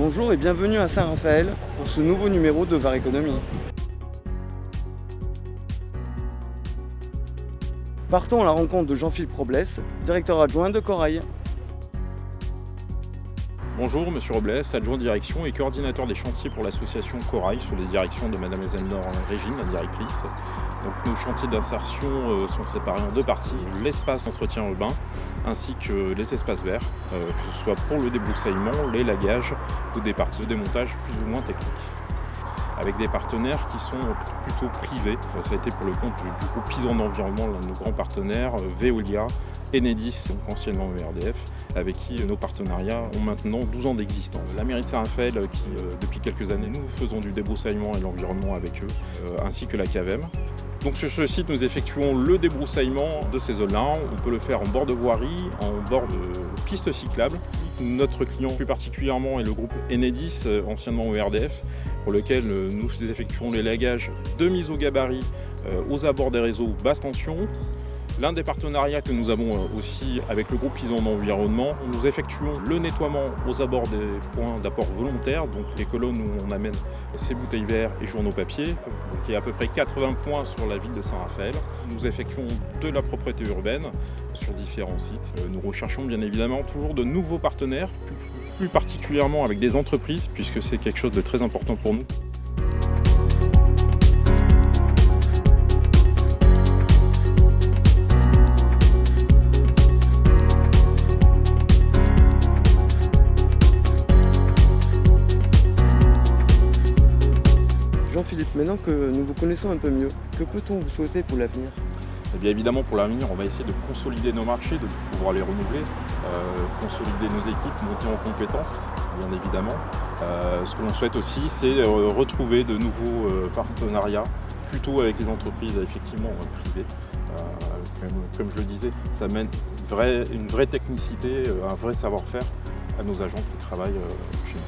Bonjour et bienvenue à Saint-Raphaël pour ce nouveau numéro de VAR Économie. Partons à la rencontre de Jean-Philippe Robles, directeur adjoint de Corail. Bonjour, Monsieur Robles, adjoint direction et coordinateur des chantiers pour l'association Corail sous les directions de Madame Elnor Régine, la directrice. Donc, nos chantiers d'insertion sont séparés en deux parties, l'espace entretien urbain ainsi que les espaces verts, que ce soit pour le débroussaillement, l'élagage ou des parties de démontage plus ou moins techniques. Avec des partenaires qui sont plutôt privés. Ça a été pour le compte du groupe Pison d'Environnement, l'un de nos grands partenaires, Veolia, Enedis, donc anciennement ERDF, avec qui nos partenariats ont maintenant 12 ans d'existence. La mairie de Saint-Raphaël, qui depuis quelques années, nous faisons du débroussaillement et l'environnement avec eux, ainsi que la CAVEM. Donc sur ce site, nous effectuons le débroussaillement de ces zones-là. On peut le faire en bord de voirie, en bord de pistes cyclables. Notre client plus particulièrement est le groupe Enedis, anciennement ERDF, pour lequel nous effectuons l'élagage de mise au gabarit aux abords des réseaux basse tension. L'un des partenariats que nous avons aussi avec le groupe Pison d'Environnement, nous effectuons le nettoiement aux abords des points d'apport volontaires, donc les colonnes où on amène ces bouteilles verres et journaux papier, donc il y a à peu près 80 points sur la ville de Saint-Raphaël. Nous effectuons de la propreté urbaine sur différents sites. Nous recherchons bien évidemment toujours de nouveaux partenaires, plus particulièrement avec des entreprises, puisque c'est quelque chose de très important pour nous. Jean-Philippe, maintenant que nous vous connaissons un peu mieux, que peut-on vous souhaiter pour l'avenir ? Eh bien évidemment, pour l'avenir, on va essayer de consolider nos marchés, de pouvoir les renouveler, consolider nos équipes, monter en compétences, bien évidemment. Ce que l'on souhaite aussi, c'est retrouver de nouveaux partenariats, plutôt avec les entreprises effectivement privées. Comme je le disais, ça mène une vraie technicité, un vrai savoir-faire à nos agents qui travaillent chez nous.